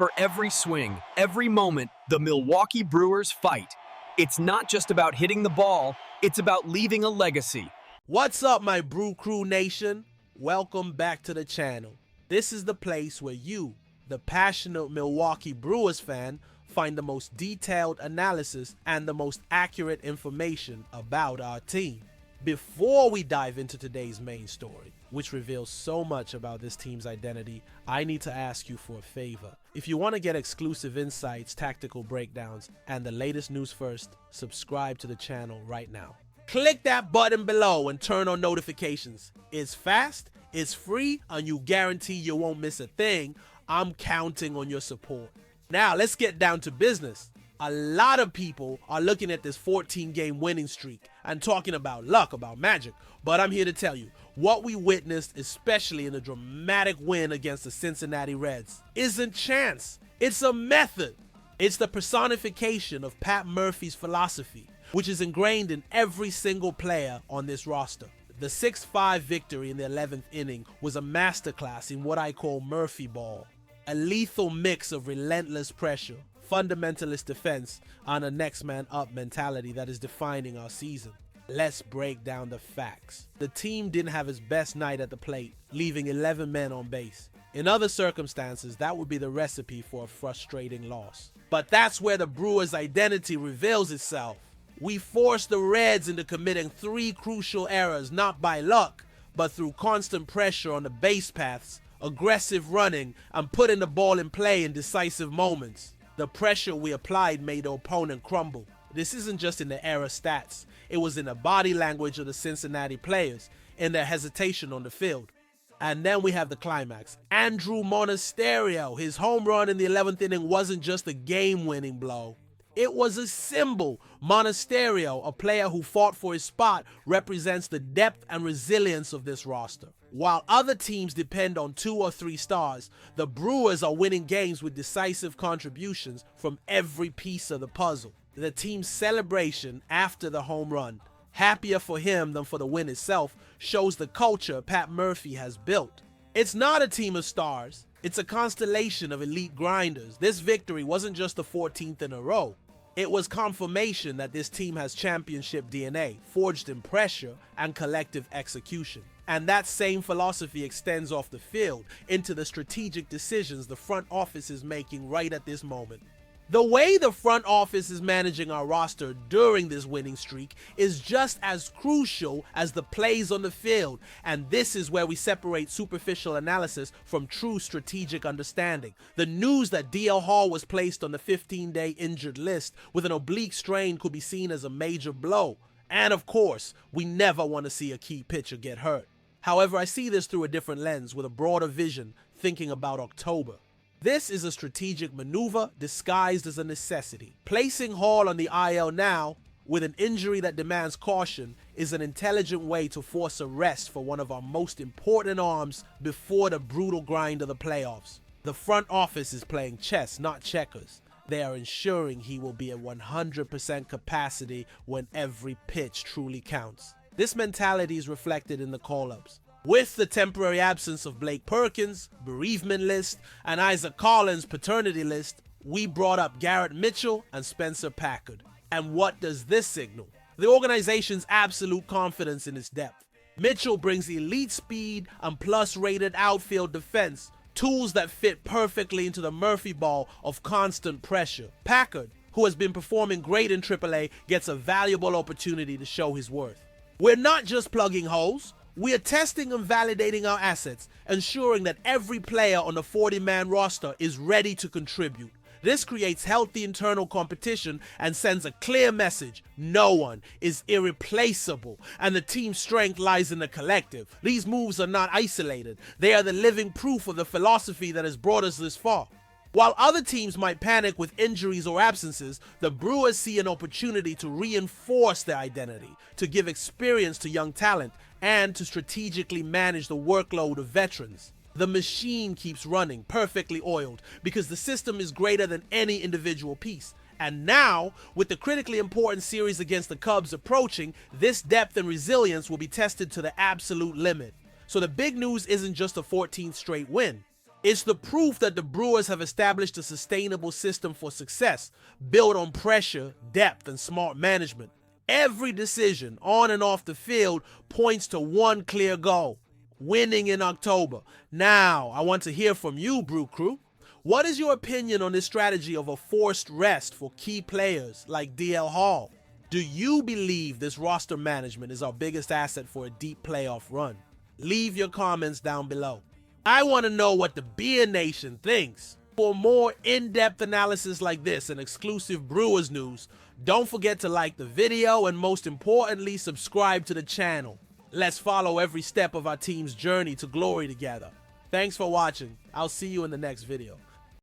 For every swing, every moment, the Milwaukee Brewers fight. It's not just about hitting the ball, it's about leaving a legacy. What's up, my Brew Crew Nation? Welcome back to the channel. This is the place where you, the passionate Milwaukee Brewers fan, find the most detailed analysis and the most accurate information about our team. Before we dive into today's main story, which reveals so much about this team's identity, I need to ask you for a favor. If you want to get exclusive insights, tactical breakdowns, and the latest news first, subscribe to the channel right now. Click that button below and turn on notifications. It's fast, it's free, and you guarantee you won't miss a thing. I'm counting on your support. Now let's get down to business. A lot of people are looking at this 14-game winning streak and talking about luck, about magic. But I'm here to tell you, what we witnessed, especially in the dramatic win against the Cincinnati Reds, isn't chance. It's a method. It's the personification of Pat Murphy's philosophy, which is ingrained in every single player on this roster. The 6-5 victory in the 11th inning was a masterclass in what I call Murphy ball, a lethal mix of relentless pressure, fundamentalist defense, and a next man up mentality that is defining our season. Let's break down the facts. The team didn't have its best night at the plate, leaving 11 men on base. In other circumstances, that would be the recipe for a frustrating loss. But that's where the Brewers' identity reveals itself. We forced the Reds into committing 3 crucial errors, not by luck, but through constant pressure on the base paths, aggressive running, and putting the ball in play in decisive moments. The pressure we applied made the opponent crumble. This isn't just in the error stats. It was in the body language of the Cincinnati players, in their hesitation on the field. And then we have the climax. Andrew Monasterio, his home run in the 11th inning wasn't just a game-winning blow. It was a symbol. Monasterio, a player who fought for his spot, represents the depth and resilience of this roster. While other teams depend on 2 or 3 stars, the Brewers are winning games with decisive contributions from every piece of the puzzle. The team's celebration after the home run, happier for him than for the win itself, shows the culture Pat Murphy has built. It's not a team of stars, it's a constellation of elite grinders. This victory wasn't just the 14th in a row. It was confirmation that this team has championship DNA, forged in pressure and collective execution. And that same philosophy extends off the field into the strategic decisions the front office is making right at this moment. The way the front office is managing our roster during this winning streak is just as crucial as the plays on the field, and this is where we separate superficial analysis from true strategic understanding. The news that DL Hall was placed on the 15-day injured list with an oblique strain could be seen as a major blow, and of course, we never want to see a key pitcher get hurt. However, I see this through a different lens with a broader vision, thinking about October. This is a strategic maneuver disguised as a necessity. Placing Hall on the IL now, with an injury that demands caution, is an intelligent way to force a rest for one of our most important arms before the brutal grind of the playoffs. The front office is playing chess, not checkers. They are ensuring he will be at 100% capacity when every pitch truly counts. This mentality is reflected in the call-ups. With the temporary absence of Blake Perkins, bereavement list, and Isaac Collins' paternity list, we brought up Garrett Mitchell and Spencer Packard. And what does this signal? The organization's absolute confidence in its depth. Mitchell brings elite speed and plus-rated outfield defense, tools that fit perfectly into the Murphy ball of constant pressure. Packard, who has been performing great in AAA, gets a valuable opportunity to show his worth. We're not just plugging holes. We are testing and validating our assets, ensuring that every player on the 40-man roster is ready to contribute. This creates healthy internal competition and sends a clear message: no one is irreplaceable, and the team's strength lies in the collective. These moves are not isolated. They are the living proof of the philosophy that has brought us this far. While other teams might panic with injuries or absences, the Brewers see an opportunity to reinforce their identity, to give experience to young talent, and to strategically manage the workload of veterans. The machine keeps running, perfectly oiled, because the system is greater than any individual piece. And now, with the critically important series against the Cubs approaching, this depth and resilience will be tested to the absolute limit. So the big news isn't just a 14th straight win. It's the proof that the Brewers have established a sustainable system for success, built on pressure, depth, and smart management. Every decision on and off the field points to one clear goal: winning in October. Now, I want to hear from you, Brew Crew. What is your opinion on this strategy of a forced rest for key players like DL Hall? Do you believe this roster management is our biggest asset for a deep playoff run? Leave your comments down below. I want to know what the Beer Nation thinks. For more in-depth analysis like this and exclusive Brewers news, don't forget to like the video and most importantly, subscribe to the channel. Let's follow every step of our team's journey to glory together. Thanks for watching. I'll see you in the next video.